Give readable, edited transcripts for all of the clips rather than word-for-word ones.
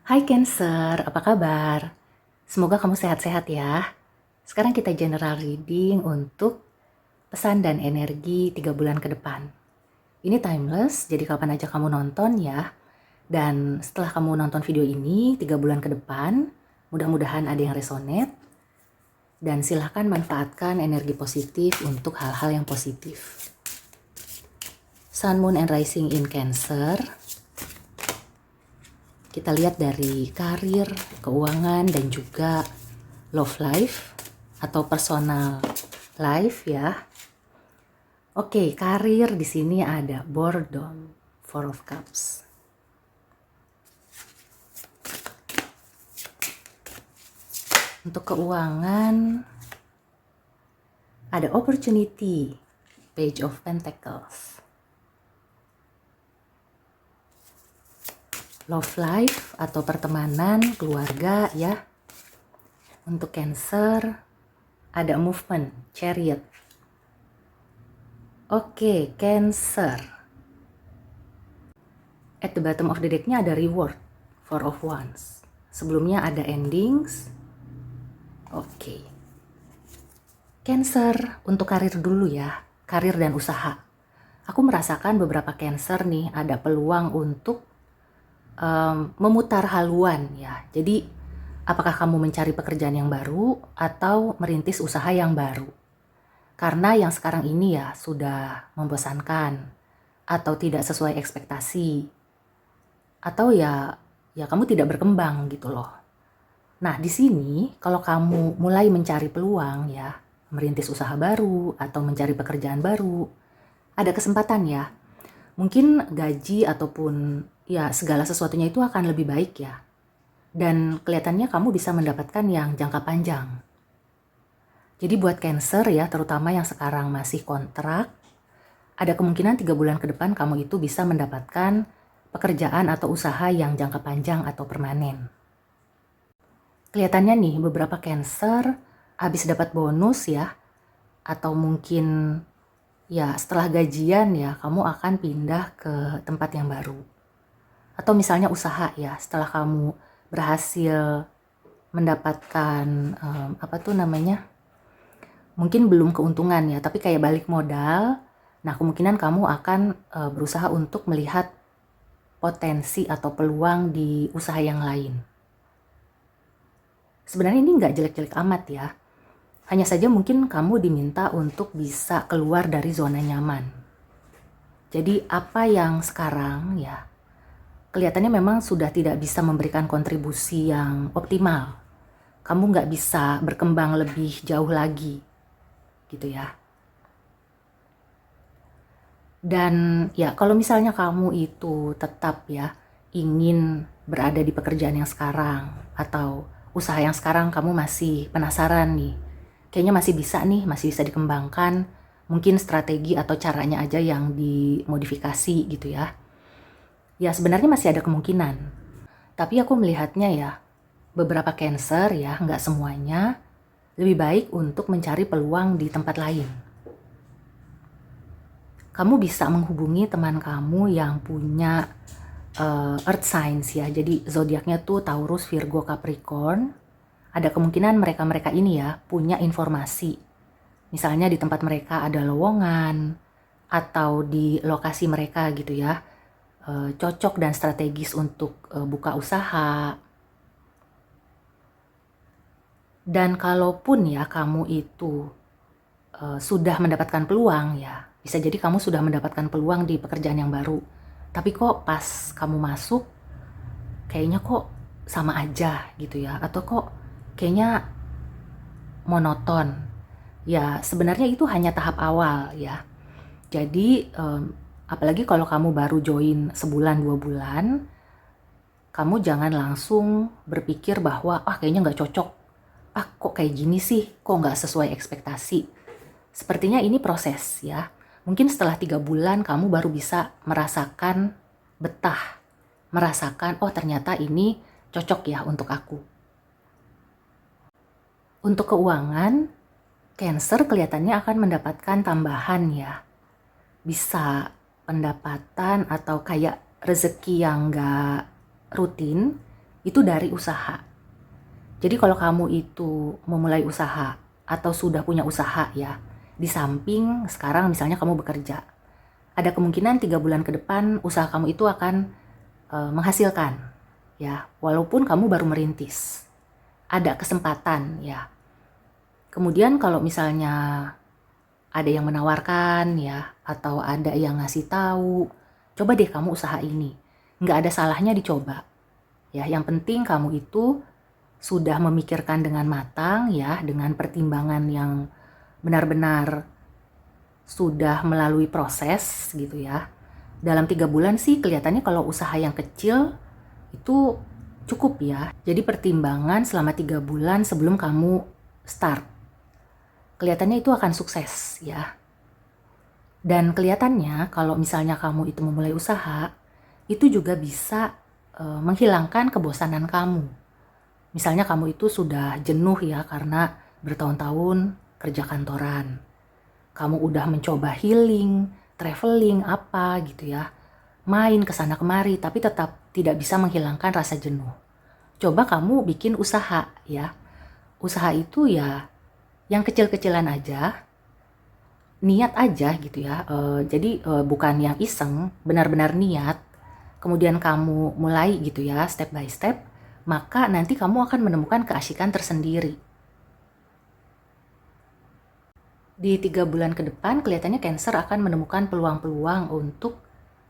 Hai Cancer, apa kabar? Semoga kamu sehat-sehat ya. Sekarang kita general reading untuk pesan dan energi 3 bulan ke depan. Ini timeless, jadi kapan aja kamu nonton ya. Dan setelah kamu nonton video ini 3 bulan ke depan, mudah-mudahan ada yang resonate. Dan silahkan manfaatkan energi positif untuk hal-hal yang positif. Sun, Moon, and Rising in Cancer. Kita lihat dari karir, keuangan, dan juga love life atau personal life ya. Oke, karir di sini ada boredom, Four of Cups. Untuk keuangan ada opportunity, Page of Pentacles. Love life atau pertemanan, keluarga ya. Untuk Cancer ada movement, Chariot. Oke, Cancer. At the bottom of the deck-nya ada reward, Four of Wands. Sebelumnya ada endings. Oke. Cancer, untuk karir dulu ya. Karir dan usaha. Aku merasakan beberapa Cancer nih ada peluang untuk memutar haluan ya. Jadi apakah kamu mencari pekerjaan yang baru atau merintis usaha yang baru? Karena yang sekarang ini ya sudah membosankan atau tidak sesuai ekspektasi. Atau ya kamu tidak berkembang gitu loh. Nah, di sini kalau kamu mulai mencari peluang ya, merintis usaha baru atau mencari pekerjaan baru, ada kesempatan ya. Mungkin gaji ataupun ya segala sesuatunya itu akan lebih baik ya. Dan kelihatannya kamu bisa mendapatkan yang jangka panjang. Jadi buat Cancer ya, terutama yang sekarang masih kontrak, ada kemungkinan 3 bulan ke depan kamu itu bisa mendapatkan pekerjaan atau usaha yang jangka panjang atau permanen. Kelihatannya nih beberapa Cancer habis dapat bonus ya, atau mungkin ya setelah gajian ya kamu akan pindah ke tempat yang baru. Atau misalnya usaha ya, setelah kamu berhasil mendapatkan mungkin belum keuntungan ya, tapi kayak balik modal. Nah, kemungkinan kamu akan berusaha untuk melihat potensi atau peluang di usaha yang lain. Sebenarnya ini nggak jelek-jelek amat ya. Hanya saja mungkin kamu diminta untuk bisa keluar dari zona nyaman. Jadi apa yang sekarang ya, kelihatannya memang sudah tidak bisa memberikan kontribusi yang optimal. Kamu nggak bisa berkembang lebih jauh lagi, gitu ya. Dan ya kalau misalnya kamu itu tetap ya ingin berada di pekerjaan yang sekarang atau usaha yang sekarang kamu masih penasaran nih, kayaknya masih bisa nih, masih bisa dikembangkan, mungkin strategi atau caranya aja yang dimodifikasi gitu ya. Ya sebenarnya masih ada kemungkinan, tapi aku melihatnya ya beberapa Cancer ya, nggak semuanya, lebih baik untuk mencari peluang di tempat lain. Kamu bisa menghubungi teman kamu yang punya earth signs ya, jadi zodiaknya tuh Taurus, Virgo, Capricorn. Ada kemungkinan mereka-mereka ini ya punya informasi. Misalnya di tempat mereka ada lowongan atau di lokasi mereka gitu ya, cocok dan strategis untuk buka usaha. Dan kalaupun ya kamu itu sudah mendapatkan peluang ya, bisa jadi kamu sudah mendapatkan peluang di pekerjaan yang baru. Tapi kok pas kamu masuk, kayaknya kok sama aja gitu ya. Atau kok kayaknya monoton. Ya sebenarnya itu hanya tahap awal ya. Jadi apalagi kalau kamu baru join sebulan 2 bulan, kamu jangan langsung berpikir bahwa kayaknya nggak cocok. Kok kayak gini sih, kok nggak sesuai ekspektasi. Sepertinya ini proses ya. Mungkin setelah 3 bulan kamu baru bisa merasakan betah. Merasakan, ternyata ini cocok ya untuk aku. Untuk keuangan, Cancer kelihatannya akan mendapatkan tambahan ya. Bisa pendapatan atau kayak rezeki yang nggak rutin itu dari usaha. Jadi kalau kamu itu memulai usaha atau sudah punya usaha ya, di samping sekarang misalnya kamu bekerja, ada kemungkinan 3 bulan ke depan usaha kamu itu akan menghasilkan ya, walaupun kamu baru merintis. Ada kesempatan ya. Kemudian kalau misalnya ada yang menawarkan ya, atau ada yang ngasih tahu, coba deh kamu usaha ini. Nggak ada salahnya dicoba. Ya, yang penting kamu itu sudah memikirkan dengan matang ya, dengan pertimbangan yang benar-benar sudah melalui proses gitu ya. Dalam 3 bulan sih kelihatannya kalau usaha yang kecil itu cukup ya. Jadi pertimbangan selama 3 bulan sebelum kamu start. Kelihatannya itu akan sukses ya. Dan kelihatannya kalau misalnya kamu itu memulai usaha, itu juga bisa menghilangkan kebosanan kamu. Misalnya kamu itu sudah jenuh ya karena bertahun-tahun kerja kantoran. Kamu udah mencoba healing, traveling, apa gitu ya. Main kesana kemari tapi tetap tidak bisa menghilangkan rasa jenuh. Coba kamu bikin usaha ya. Usaha itu ya yang kecil-kecilan aja, niat aja gitu ya. Jadi bukan yang iseng, benar-benar niat. Kemudian kamu mulai gitu ya, step by step, maka nanti kamu akan menemukan keasikan tersendiri. Di 3 bulan ke depan kelihatannya Cancer akan menemukan peluang-peluang untuk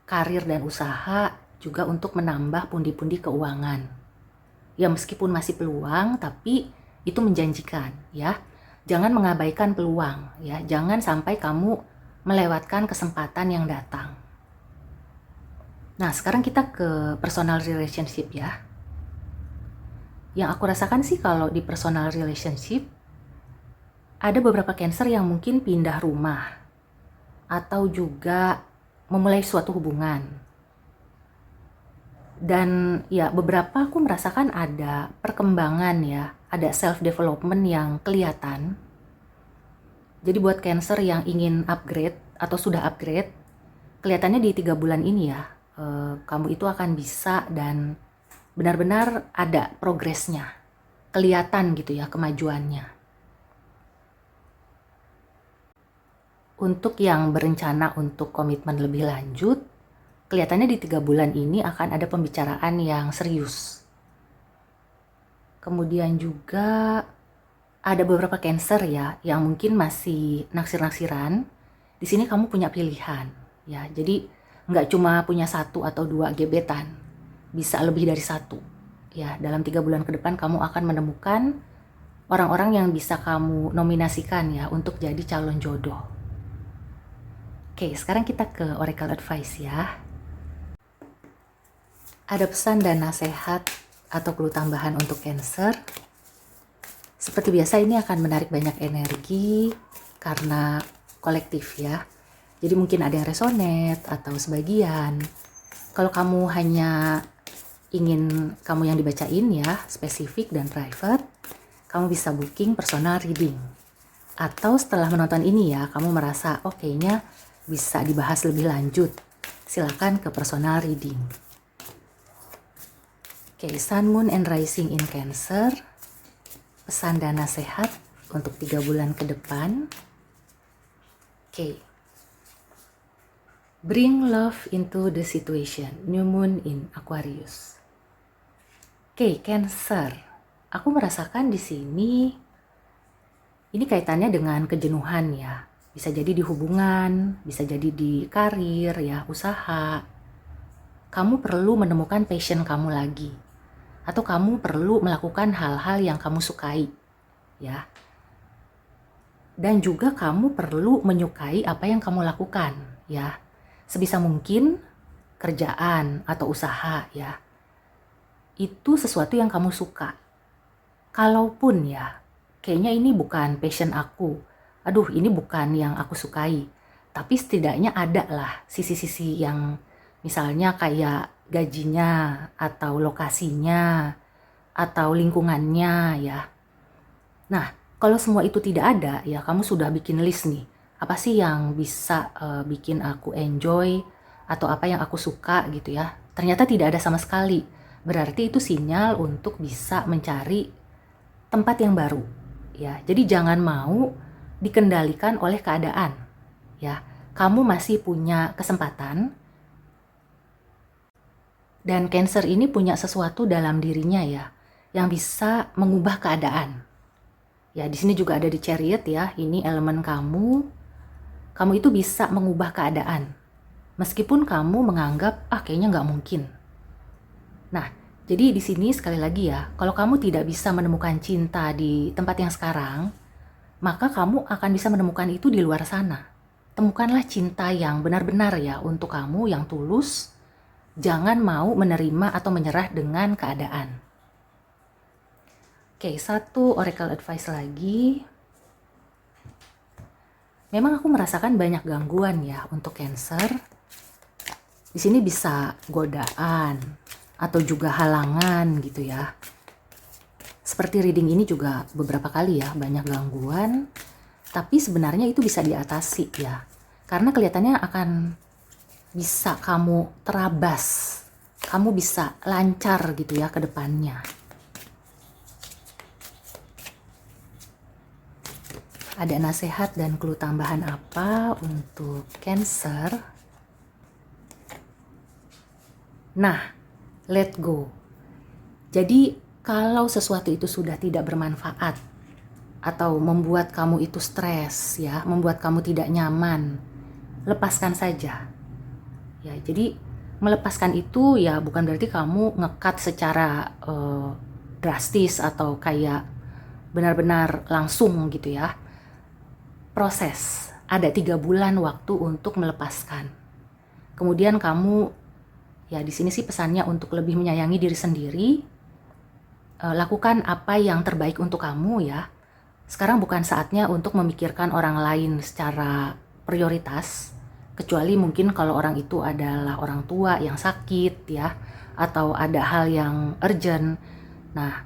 karir dan usaha, juga untuk menambah pundi-pundi keuangan. Ya meskipun masih peluang, tapi itu menjanjikan ya. Jangan mengabaikan peluang ya, jangan sampai kamu melewatkan kesempatan yang datang. Nah, sekarang kita ke personal relationship ya. Yang aku rasakan sih kalau di personal relationship, ada beberapa Cancer yang mungkin pindah rumah, atau juga memulai suatu hubungan. Dan ya beberapa aku merasakan ada perkembangan ya, ada self-development yang kelihatan. Jadi buat Cancer yang ingin upgrade atau sudah upgrade, kelihatannya di 3 bulan ini ya, kamu itu akan bisa dan benar-benar ada progresnya, kelihatan gitu ya kemajuannya. Untuk yang berencana untuk komitmen lebih lanjut, kelihatannya di 3 bulan ini akan ada pembicaraan yang serius. Kemudian juga ada beberapa Cancer ya yang mungkin masih naksir-naksiran. Di sini kamu punya pilihan ya. Jadi nggak cuma punya 1 atau 2 gebetan, bisa lebih dari 1 ya. Dalam 3 bulan ke depan kamu akan menemukan orang-orang yang bisa kamu nominasikan ya untuk jadi calon jodoh. Oke, sekarang kita ke Oracle Advice ya. Ada pesan dan nasihat atau clue tambahan untuk Cancer. Seperti biasa ini akan menarik banyak energi karena kolektif ya. Jadi mungkin ada yang resonate atau sebagian. Kalau kamu hanya ingin kamu yang dibacain ya, spesifik dan private, kamu bisa booking personal reading. Atau setelah menonton ini ya, kamu merasa oh kayaknya bisa dibahas lebih lanjut, silakan ke personal reading. Oke, Sun, Moon, and Rising in Cancer. Pesan dan nasihat untuk 3 bulan ke depan. Oke. Bring love into the situation. New Moon in Aquarius. Oke, Cancer. Aku merasakan di sini ini kaitannya dengan kejenuhan ya. Bisa jadi di hubungan, bisa jadi di karir ya, usaha. Kamu perlu menemukan passion kamu lagi. Atau kamu perlu melakukan hal-hal yang kamu sukai ya. Dan juga kamu perlu menyukai apa yang kamu lakukan ya. Sebisa mungkin kerjaan atau usaha ya, itu sesuatu yang kamu suka. Kalaupun ya, kayaknya ini bukan passion aku, aduh ini bukan yang aku sukai, tapi setidaknya ada lah sisi-sisi yang misalnya kayak gajinya atau lokasinya atau lingkungannya ya. Nah, kalau semua itu tidak ada ya, kamu sudah bikin list nih, apa sih yang bisa bikin aku enjoy atau apa yang aku suka gitu ya. Ternyata tidak ada sama sekali. berarti itu sinyal untuk bisa mencari tempat yang baru, ya. Jadi jangan mau dikendalikan oleh keadaan, ya. Kamu masih punya kesempatan, dan Cancer ini punya sesuatu dalam dirinya ya, yang bisa mengubah keadaan. Ya, di sini juga ada di Chariot ya, ini elemen kamu. Kamu itu bisa mengubah keadaan, meskipun kamu menganggap kayaknya nggak mungkin. Nah, jadi di sini sekali lagi ya, kalau kamu tidak bisa menemukan cinta di tempat yang sekarang, maka kamu akan bisa menemukan itu di luar sana. Temukanlah cinta yang benar-benar ya untuk kamu, yang tulus. Jangan mau menerima atau menyerah dengan keadaan. Oke, satu oracle advice lagi. Memang aku merasakan banyak gangguan ya untuk Cancer. Di sini bisa godaan atau juga halangan gitu ya. Seperti reading ini juga beberapa kali ya, banyak gangguan. Tapi sebenarnya itu bisa diatasi ya. Karena kelihatannya akan bisa kamu terabas. Kamu bisa lancar gitu ya ke depannya. Ada nasihat dan clue tambahan apa untuk Cancer? Nah, let go. Jadi kalau sesuatu itu sudah tidak bermanfaat atau membuat kamu itu stres ya, membuat kamu tidak nyaman, lepaskan saja. Ya, jadi melepaskan itu ya bukan berarti kamu ngekat secara drastis atau kayak benar-benar langsung gitu ya. Proses, ada 3 bulan waktu untuk melepaskan. Kemudian kamu, ya di sini sih pesannya untuk lebih menyayangi diri sendiri. Lakukan apa yang terbaik untuk kamu ya. Sekarang bukan saatnya untuk memikirkan orang lain secara prioritas. Kecuali mungkin kalau orang itu adalah orang tua yang sakit ya. Atau ada hal yang urgent. Nah,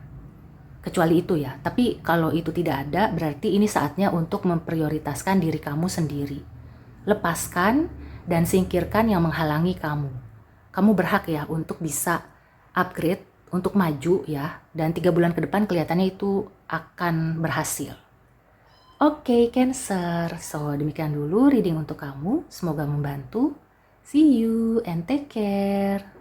kecuali itu ya. Tapi kalau itu tidak ada, berarti ini saatnya untuk memprioritaskan diri kamu sendiri. Lepaskan dan singkirkan yang menghalangi kamu. Kamu berhak ya untuk bisa upgrade, untuk maju ya. Dan 3 bulan ke depan kelihatannya itu akan berhasil. Oke, Cancer. So, demikian dulu reading untuk kamu. Semoga membantu. See you and take care.